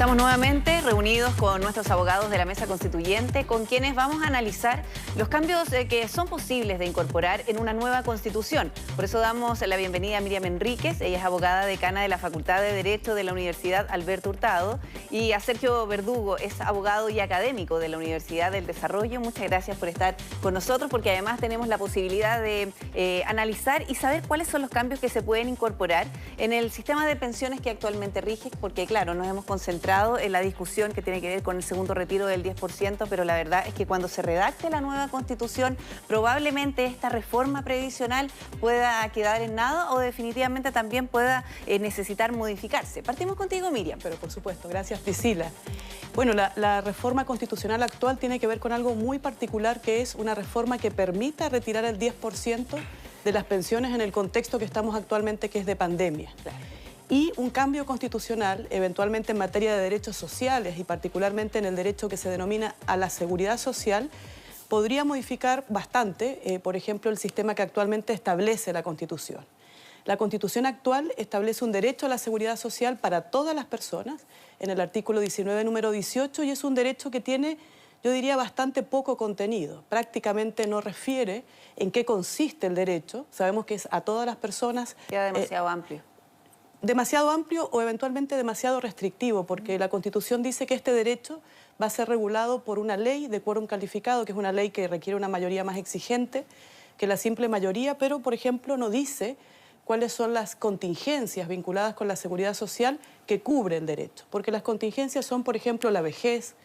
Estamos nuevamente reunidos con nuestros abogados de la Mesa Constituyente, con quienes vamos a analizar los cambios que son posibles de incorporar en una nueva Constitución. Por eso damos la bienvenida a Miriam Enríquez, ella es abogada decana de la Facultad de Derecho de la Universidad Alberto Hurtado, y a Sergio Verdugo, es abogado y académico de la Universidad del Desarrollo. Muchas gracias por estar con nosotros, porque además tenemos la posibilidad de analizar y saber cuáles son los cambios que se pueden incorporar en el sistema de pensiones que actualmente rige, porque claro, nos hemos concentrado en la discusión que tiene que ver con el segundo retiro del 10%, pero la verdad es que cuando se redacte la nueva Constitución, probablemente esta reforma previsional pueda quedar en nada o definitivamente también pueda necesitar modificarse. Partimos contigo, Miriam. Pero por supuesto, gracias, Priscila. Bueno, la reforma constitucional actual tiene que ver con algo muy particular, que es una reforma que permita retirar el 10% de las pensiones en el contexto que estamos actualmente, que es de pandemia. Claro. Y un cambio constitucional, eventualmente en materia de derechos sociales y particularmente en el derecho que se denomina a la seguridad social, podría modificar bastante, por ejemplo, el sistema que actualmente establece la Constitución. La Constitución actual establece un derecho a la seguridad social para todas las personas, en el artículo 19, número 18, y es un derecho que tiene, yo diría, bastante poco contenido. Prácticamente no refiere en qué consiste el derecho. Sabemos que es a todas las personas. Queda demasiado amplio. Demasiado amplio o eventualmente demasiado restrictivo, porque la Constitución dice que este derecho va a ser regulado por una ley de quórum calificado, que es una ley que requiere una mayoría más exigente que la simple mayoría, pero, por ejemplo, no dice cuáles son las contingencias vinculadas con la seguridad social que cubre el derecho. Porque las contingencias son, por ejemplo, la vejez,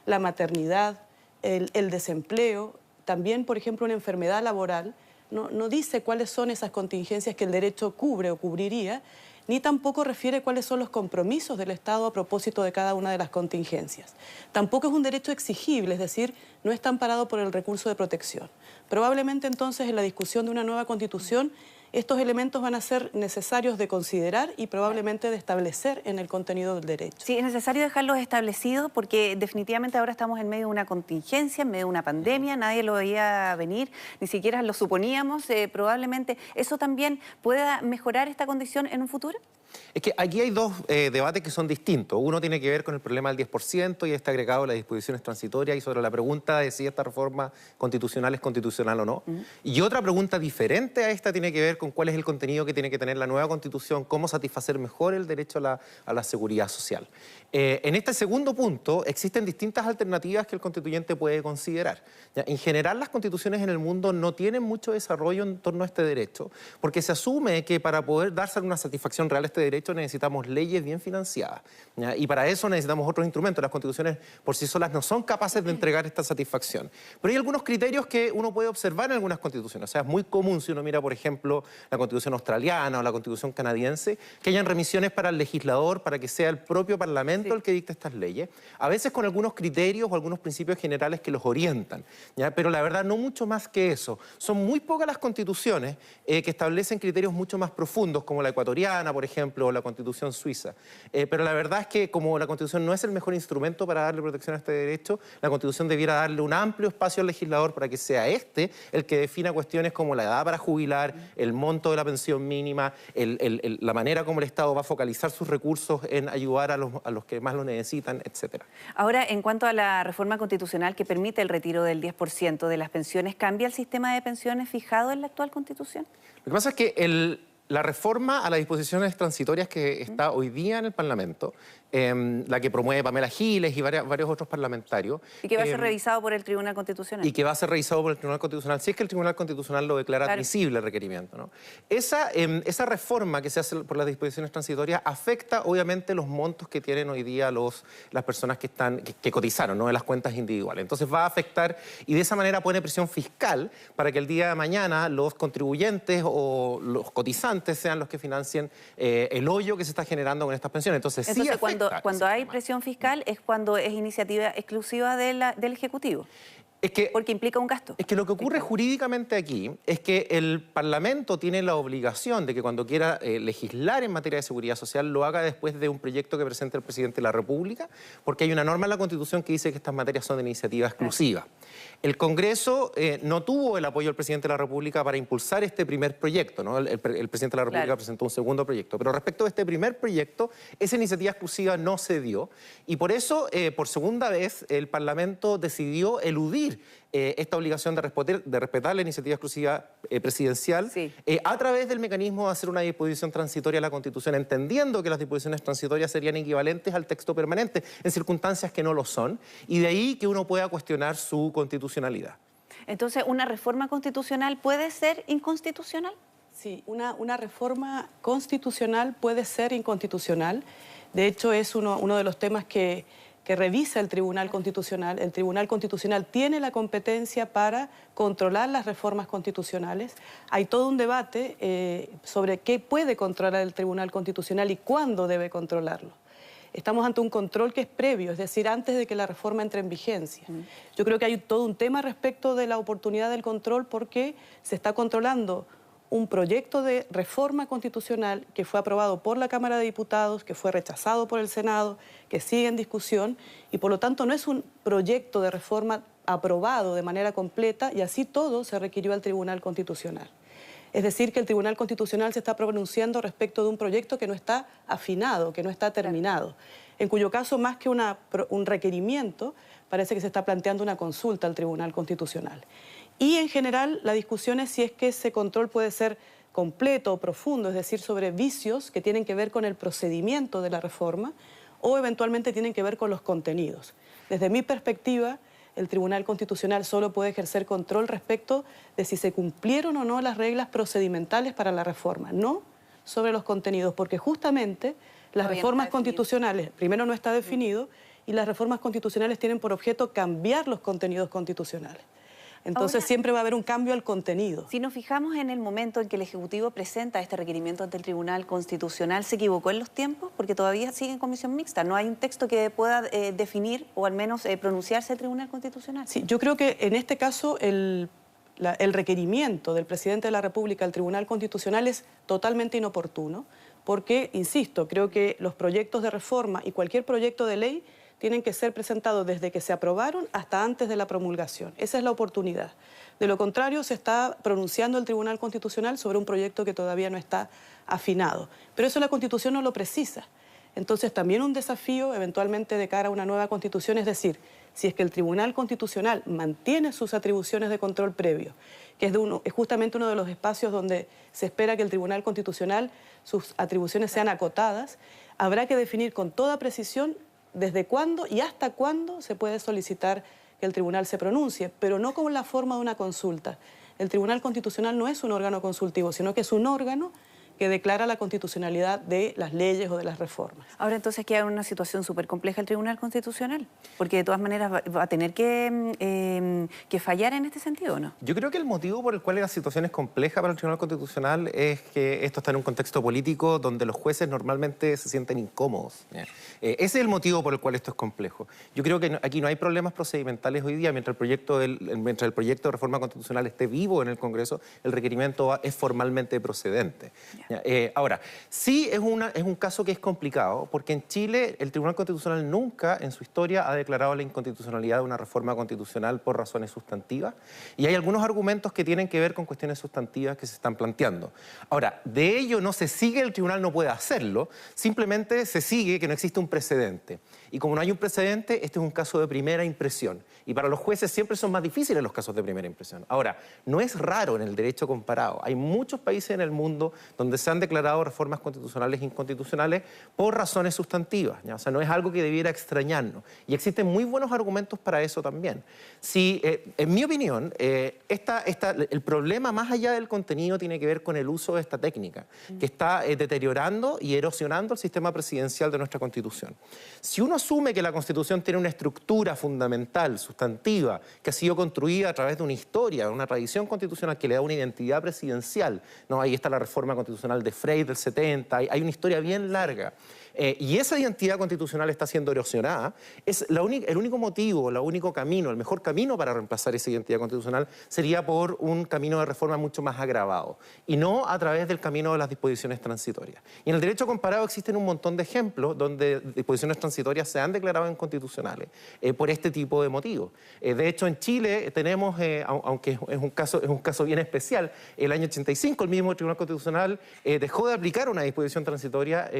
la maternidad, el desempleo, también, por ejemplo, una enfermedad laboral. No dice cuáles son esas contingencias que el derecho cubre o cubriría, ni tampoco refiere cuáles son los compromisos del Estado a propósito de cada una de las contingencias. Tampoco es un derecho exigible, es decir, no está amparado por el recurso de protección. Probablemente entonces en la discusión de una nueva Constitución estos elementos van a ser necesarios de considerar y probablemente de establecer en el contenido del derecho. Sí, es necesario dejarlos establecidos porque definitivamente ahora estamos en medio de una contingencia, en medio de una pandemia, nadie lo veía venir, ni siquiera lo suponíamos. Probablemente eso también pueda mejorar esta condición en un futuro. Es que aquí hay dos debates que son distintos. Uno tiene que ver con el problema del 10% y está agregado a las disposiciones transitorias y sobre la pregunta de si esta reforma constitucional es constitucional o no. Y otra pregunta diferente a esta tiene que ver con cuál es el contenido que tiene que tener la nueva Constitución, cómo satisfacer mejor el derecho a la seguridad social. En este segundo punto existen distintas alternativas que el constituyente puede considerar. ¿Ya? En general, las constituciones en el mundo no tienen mucho desarrollo en torno a este derecho, porque se asume que para poder darse una satisfacción real a este derecho necesitamos leyes bien financiadas, ¿ya? Y para eso necesitamos otros instrumentos. Las constituciones por sí solas no son capaces de entregar esta satisfacción. Pero hay algunos criterios que uno puede observar en algunas constituciones. O sea, es muy común, si uno mira, por ejemplo, la constitución australiana o la constitución canadiense, que hayan remisiones para el legislador, para que sea el propio parlamento el que dicte estas leyes, a veces con algunos criterios o algunos principios generales que los orientan, ¿ya? Pero la verdad no mucho más que eso. Son muy pocas las constituciones que establecen criterios mucho más profundos, como la ecuatoriana, por ejemplo, o la Constitución suiza. Pero la verdad es que como la Constitución no es el mejor instrumento para darle protección a este derecho, la Constitución debiera darle un amplio espacio al legislador para que sea este el que defina cuestiones como la edad para jubilar, el monto de la pensión mínima, la manera como el Estado va a focalizar sus recursos en ayudar a los que más lo necesitan, etc. Ahora, en cuanto a la reforma constitucional que permite el retiro del 10% de las pensiones, ¿cambia el sistema de pensiones fijado en la actual Constitución? Lo que pasa es que la reforma a las disposiciones transitorias que está hoy día en el Parlamento, la que promueve Pamela Giles y varios otros parlamentarios. Y que va a ser revisado por el Tribunal Constitucional. Y que va a ser revisado por el Tribunal Constitucional, si es que el Tribunal Constitucional lo declara admisible el requerimiento, ¿no? Esa reforma que se hace por las disposiciones transitorias afecta obviamente los montos que tienen hoy día las personas que cotizaron, ¿no?, en las cuentas individuales. Entonces va a afectar y de esa manera pone presión fiscal para que el día de mañana los contribuyentes o los cotizantes sean los que financien el hoyo que se está generando con estas pensiones. Entonces sí afecta. Cuando hay presión fiscal es cuando es iniciativa exclusiva del Ejecutivo. porque implica un gasto. Es que lo que ocurre jurídicamente aquí es que el Parlamento tiene la obligación de que cuando quiera legislar en materia de seguridad social lo haga después de un proyecto que presente el presidente de la República, porque hay una norma en la Constitución que dice que estas materias son de iniciativa exclusiva. El Congreso no tuvo el apoyo del presidente de la República para impulsar este primer proyecto, ¿no? El presidente de la República presentó un segundo proyecto, pero respecto a este primer proyecto, esa iniciativa exclusiva no se dio y por eso, por segunda vez, el Parlamento decidió eludir esta obligación de respetar la iniciativa exclusiva presidencial a través del mecanismo de hacer una disposición transitoria a la Constitución, entendiendo que las disposiciones transitorias serían equivalentes al texto permanente en circunstancias que no lo son, y de ahí que uno pueda cuestionar su constitucionalidad. Entonces, ¿una reforma constitucional puede ser inconstitucional? Sí, una reforma constitucional puede ser inconstitucional. De hecho, es uno de los temas que revisa el Tribunal Constitucional. El Tribunal Constitucional tiene la competencia para controlar las reformas constitucionales. Hay todo un debate sobre qué puede controlar el Tribunal Constitucional y cuándo debe controlarlo. Estamos ante un control que es previo, es decir, antes de que la reforma entre en vigencia. Yo creo que hay todo un tema respecto de la oportunidad del control porque se está controlando un proyecto de reforma constitucional que fue aprobado por la Cámara de Diputados, que fue rechazado por el Senado, que sigue en discusión y por lo tanto no es un proyecto de reforma aprobado de manera completa y así todo se requirió al Tribunal Constitucional. Es decir, que el Tribunal Constitucional se está pronunciando respecto de un proyecto que no está afinado, que no está terminado, en cuyo caso más que un requerimiento parece que se está planteando una consulta al Tribunal Constitucional. Y en general la discusión es si es que ese control puede ser completo o profundo, es decir, sobre vicios que tienen que ver con el procedimiento de la reforma o eventualmente tienen que ver con los contenidos. Desde mi perspectiva, el Tribunal Constitucional solo puede ejercer control respecto de si se cumplieron o no las reglas procedimentales para la reforma, no sobre los contenidos, porque justamente las reformas constitucionales, primero no está definido, y las reformas constitucionales tienen por objeto cambiar los contenidos constitucionales. Entonces ahora, siempre va a haber un cambio al contenido. Si nos fijamos en el momento en que el Ejecutivo presenta este requerimiento ante el Tribunal Constitucional, ¿se equivocó en los tiempos? Porque todavía sigue en comisión mixta. ¿No hay un texto que pueda definir o al menos pronunciarse el Tribunal Constitucional? Sí, yo creo que en este caso el requerimiento del Presidente de la República al Tribunal Constitucional es totalmente inoportuno porque, insisto, creo que los proyectos de reforma y cualquier proyecto de ley tienen que ser presentados desde que se aprobaron hasta antes de la promulgación. Esa es la oportunidad. De lo contrario, se está pronunciando el Tribunal Constitucional sobre un proyecto que todavía no está afinado. Pero eso la Constitución no lo precisa. Entonces, también un desafío, eventualmente, de cara a una nueva Constitución, es decir, si es que el Tribunal Constitucional mantiene sus atribuciones de control previo, que es justamente uno de los espacios donde se espera que el Tribunal Constitucional, sus atribuciones sean acotadas, habrá que definir con toda precisión desde cuándo y hasta cuándo se puede solicitar que el tribunal se pronuncie, pero no con la forma de una consulta. El Tribunal Constitucional no es un órgano consultivo, sino que es un órgano que declara la constitucionalidad de las leyes o de las reformas. Ahora entonces queda en una situación súper compleja el Tribunal Constitucional, porque de todas maneras va a tener que fallar en este sentido, ¿no? Yo creo que el motivo por el cual la situación es compleja para el Tribunal Constitucional es que esto está en un contexto político donde los jueces normalmente se sienten incómodos. Ese es el motivo por el cual esto es complejo. Yo creo que aquí no hay problemas procedimentales hoy día. Mientras el proyecto de reforma constitucional esté vivo en el Congreso, el requerimiento es formalmente procedente. Ahora, sí es un caso que es complicado, porque en Chile el Tribunal Constitucional nunca en su historia ha declarado la inconstitucionalidad de una reforma constitucional por razones sustantivas, y hay algunos argumentos que tienen que ver con cuestiones sustantivas que se están planteando. Ahora, de ello no se sigue, el tribunal no puede hacerlo, simplemente se sigue que no existe un precedente. Y como no hay un precedente, este es un caso de primera impresión. Y para los jueces siempre son más difíciles los casos de primera impresión. Ahora, no es raro en el derecho comparado. Hay muchos países en el mundo donde se han declarado reformas constitucionales e inconstitucionales por razones sustantivas, ¿ya? O sea, no es algo que debiera extrañarnos. Y existen muy buenos argumentos para eso también. Si, en mi opinión, el problema más allá del contenido tiene que ver con el uso de esta técnica, que está deteriorando y erosionando el sistema presidencial de nuestra Constitución. Si uno asume que la Constitución tiene una estructura fundamental, sustantiva, que ha sido construida a través de una historia, una tradición constitucional que le da una identidad presidencial, ¿no? Ahí está la reforma constitucional de Frey del 70, hay una historia bien larga. Y esa identidad constitucional está siendo erosionada. Es el único motivo, el único camino, el mejor camino para reemplazar esa identidad constitucional sería por un camino de reforma mucho más agravado y no a través del camino de las disposiciones transitorias. Y en el derecho comparado existen un montón de ejemplos donde disposiciones transitorias se han declarado inconstitucionales por este tipo de motivos. De hecho, en Chile tenemos, aunque es un caso bien especial, el año 85 el mismo Tribunal Constitucional dejó de aplicar una disposición transitoria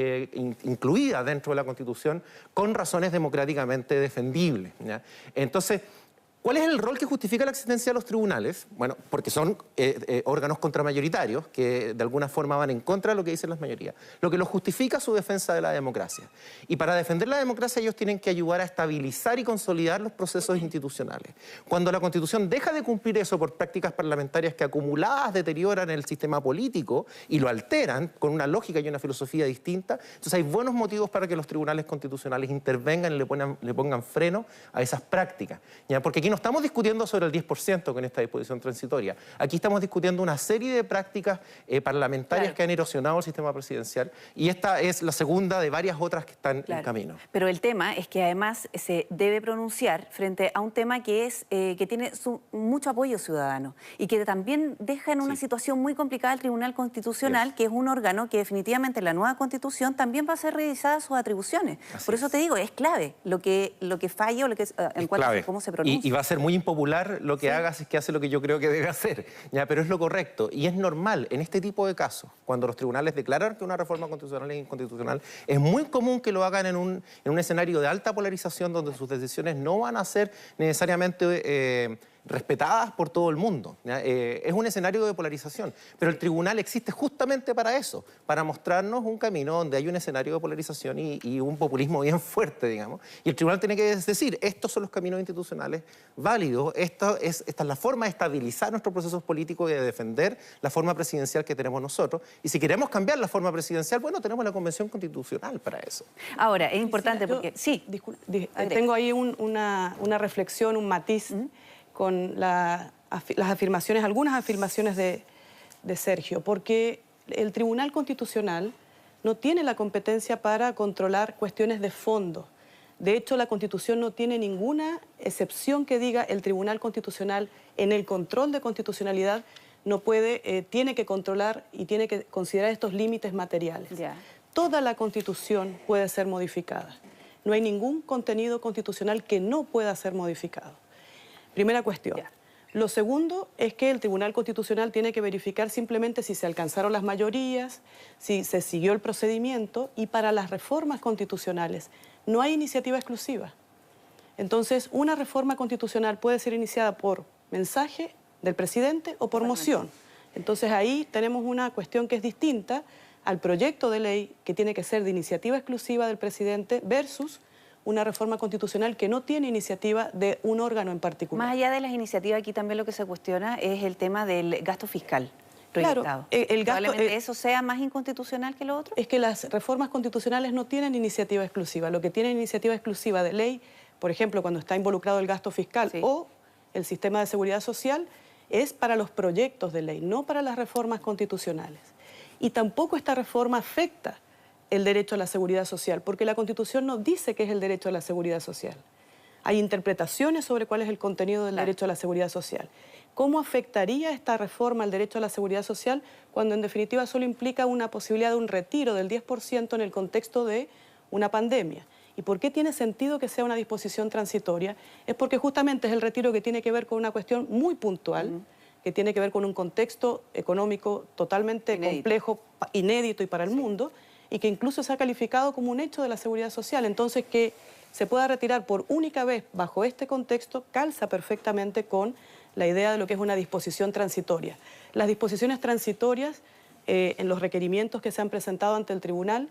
incluida dentro de la Constitución con razones democráticamente defendibles, ¿ya? Entonces, ¿cuál es el rol que justifica la existencia de los tribunales? Bueno, porque son órganos contramayoritarios que de alguna forma van en contra de lo que dicen las mayorías. Lo que los justifica es su defensa de la democracia. Y para defender la democracia ellos tienen que ayudar a estabilizar y consolidar los procesos institucionales. Cuando la Constitución deja de cumplir eso por prácticas parlamentarias que acumuladas deterioran el sistema político y lo alteran con una lógica y una filosofía distinta, entonces hay buenos motivos para que los tribunales constitucionales intervengan y le pongan freno a esas prácticas, ¿ya? Porque aquí no estamos discutiendo sobre el 10% con esta disposición transitoria. Aquí estamos discutiendo una serie de prácticas parlamentarias que han erosionado el sistema presidencial y esta es la segunda de varias otras que están en camino. Pero el tema es que además se debe pronunciar frente a un tema que tiene mucho apoyo ciudadano y que también deja en una situación muy complicada al Tribunal Constitucional, que es un órgano que definitivamente en la nueva Constitución también va a ser revisadas sus atribuciones. Por eso te digo, es clave lo que falla o lo que en cuanto a cómo se pronuncia. Y va a ser muy impopular lo que hagas, es que hace lo que yo creo que debe hacer, ¿ya? Pero es lo correcto y es normal en este tipo de casos, cuando los tribunales declaran que una reforma constitucional es inconstitucional, es muy común que lo hagan en un escenario de alta polarización donde sus decisiones no van a ser necesariamente respetadas por todo el mundo, ¿ya? Es un escenario de polarización, pero el tribunal existe justamente para eso, para mostrarnos un camino donde hay un escenario de polarización y un populismo bien fuerte, digamos, y el tribunal tiene que decir, estos son los caminos institucionales válidos, esta es la forma de estabilizar nuestros procesos políticos y de defender la forma presidencial que tenemos nosotros, y si queremos cambiar la forma presidencial, bueno, tenemos la Convención Constitucional para eso. Ahora, es importante porque... Tengo ahí una reflexión, un matiz con las afirmaciones, algunas afirmaciones de Sergio, porque el Tribunal Constitucional no tiene la competencia para controlar cuestiones de fondo. De hecho, la Constitución no tiene ninguna excepción que diga el Tribunal Constitucional en el control de constitucionalidad no puede, tiene que controlar y tiene que considerar estos límites materiales. Toda la Constitución puede ser modificada. No hay ningún contenido constitucional que no pueda ser modificado. Primera cuestión. Lo segundo es que el Tribunal Constitucional tiene que verificar simplemente si se alcanzaron las mayorías, si se siguió el procedimiento, y para las reformas constitucionales no hay iniciativa exclusiva. Entonces, una reforma constitucional puede ser iniciada por mensaje del presidente o por moción. Entonces, ahí tenemos una cuestión que es distinta al proyecto de ley que tiene que ser de iniciativa exclusiva del presidente versus una reforma constitucional que no tiene iniciativa de un órgano en particular. Más allá de las iniciativas, aquí también lo que se cuestiona es el tema del gasto fiscal proyectado. Claro, ¿Probablemente eso sea más inconstitucional que lo otro? Es que las reformas constitucionales no tienen iniciativa exclusiva. Lo que tiene iniciativa exclusiva de ley, por ejemplo, cuando está involucrado el gasto fiscal o el sistema de seguridad social, es para los proyectos de ley, no para las reformas constitucionales. Y tampoco esta reforma afecta el derecho a la seguridad social, porque la Constitución no dice qué es el derecho a la seguridad social. Hay interpretaciones sobre cuál es el contenido del derecho a la seguridad social. ¿Cómo afectaría esta reforma al derecho a la seguridad social cuando en definitiva solo implica una posibilidad de un retiro del 10% en el contexto de una pandemia? ¿Y por qué tiene sentido que sea una disposición transitoria? Es porque justamente es el retiro que tiene que ver con una cuestión muy puntual, que tiene que ver con un contexto económico totalmente complejo, inédito y para el mundo, y que incluso se ha calificado como un hecho de la seguridad social. Entonces, que se pueda retirar por única vez bajo este contexto calza perfectamente con la idea de lo que es una disposición transitoria. Las disposiciones transitorias, en los requerimientos que se han presentado ante el tribunal,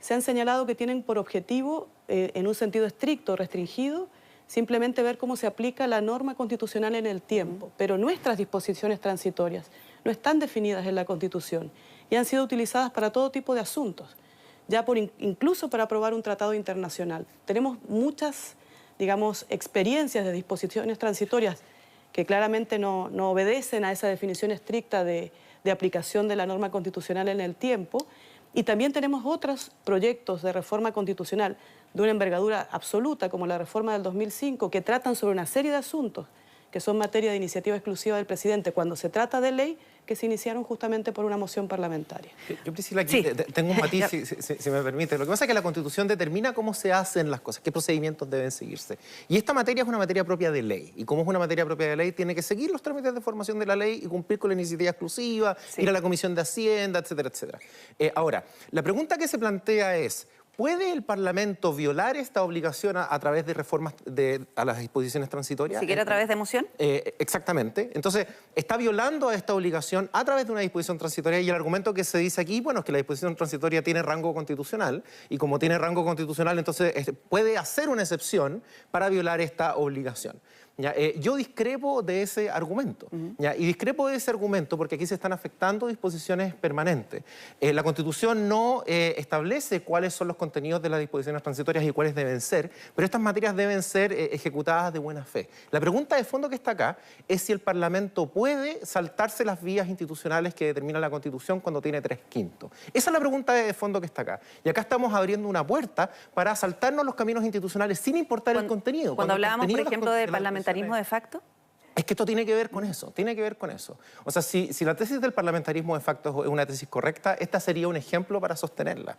se han señalado que tienen por objetivo, en un sentido estricto, restringido, simplemente ver cómo se aplica la norma constitucional en el tiempo. Pero nuestras disposiciones transitorias no están definidas en la Constitución y han sido utilizadas para todo tipo de asuntos, ya incluso para aprobar un tratado internacional. Tenemos muchas, digamos, experiencias de disposiciones transitorias que claramente no obedecen a esa definición estricta de aplicación de la norma constitucional en el tiempo Y también tenemos otros proyectos de reforma constitucional de una envergadura absoluta, como la reforma del 2005, que tratan sobre una serie de asuntos que son materia de iniciativa exclusiva del presidente cuando se trata de ley, que se iniciaron justamente por una moción parlamentaria. Yo, Priscila, aquí tengo un matiz, si me permite. Lo que pasa es que la Constitución determina cómo se hacen las cosas, qué procedimientos deben seguirse. Y esta materia es una materia propia de ley. Y como es una materia propia de ley, tiene que seguir los trámites de formación de la ley y cumplir con la iniciativa exclusiva, ir a la Comisión de Hacienda, etcétera, etcétera. Ahora, la pregunta que se plantea es: ¿puede el Parlamento violar esta obligación a través de reformas a las disposiciones transitorias? ¿Siquiera a través de moción? Exactamente. Entonces, está violando esta obligación a través de una disposición transitoria, y el argumento que se dice aquí, bueno, es que la disposición transitoria tiene rango constitucional, y como tiene rango constitucional, entonces puede hacer una excepción para violar esta obligación. ¿Ya? Yo discrepo de ese argumento, ¿ya? Y discrepo de ese argumento porque aquí se están afectando disposiciones permanentes. La Constitución no establece cuáles son los contenidos de las disposiciones transitorias y cuáles deben ser, pero estas materias deben ser ejecutadas de buena fe. La pregunta de fondo que está acá es si el Parlamento puede saltarse las vías institucionales que determina la Constitución cuando tiene 3/5. Esa es la pregunta de fondo que está acá. Y acá estamos abriendo una puerta para saltarnos los caminos institucionales sin importar el contenido. Cuando hablábamos, por ejemplo, de parlamentarismo de facto. Es que esto tiene que ver con eso, tiene que ver con eso. O sea, si la tesis del parlamentarismo de facto es una tesis correcta, esta sería un ejemplo para sostenerla.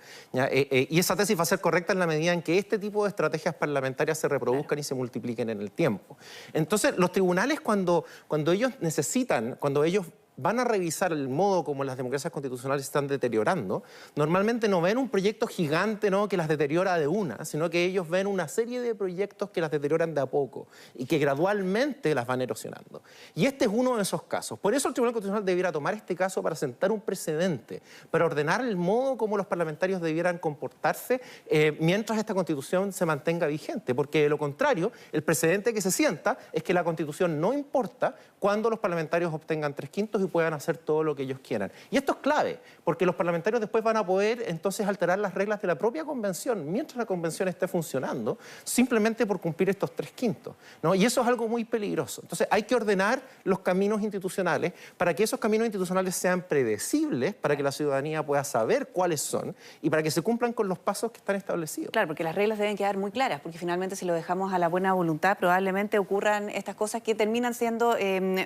Y esa tesis va a ser correcta en la medida en que este tipo de estrategias parlamentarias se reproduzcan y se multipliquen en el tiempo. Entonces, los tribunales cuando ellos necesitan, cuando ellos van a revisar el modo como las democracias constitucionales se están deteriorando, normalmente no ven un proyecto gigante, ¿no?, que las deteriora de una, sino que ellos ven una serie de proyectos que las deterioran de a poco y que gradualmente las van erosionando. Y este es uno de esos casos. Por eso el Tribunal Constitucional debiera tomar este caso para sentar un precedente, para ordenar el modo como los parlamentarios debieran comportarse mientras esta Constitución se mantenga vigente, porque de lo contrario, el precedente que se sienta es que la Constitución no importa cuando los parlamentarios obtengan 3/5 y puedan hacer todo lo que ellos quieran. Y esto es clave, porque los parlamentarios después van a poder entonces alterar las reglas de la propia convención mientras la convención esté funcionando, simplemente por cumplir estos 3/5, ¿no? Y eso es algo muy peligroso. Entonces hay que ordenar los caminos institucionales para que esos caminos institucionales sean predecibles, para que la ciudadanía pueda saber cuáles son y para que se cumplan con los pasos que están establecidos. Claro, porque las reglas deben quedar muy claras, porque finalmente si lo dejamos a la buena voluntad, probablemente ocurran estas cosas que terminan siendo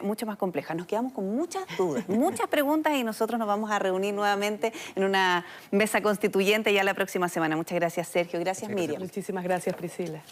mucho más complejas. Nos quedamos con muchas dudas, muchas preguntas, y nosotros nos vamos a reunir nuevamente en una mesa constituyente ya la próxima semana. Muchas gracias, Sergio. Gracias, Miriam. Muchísimas gracias, Priscila.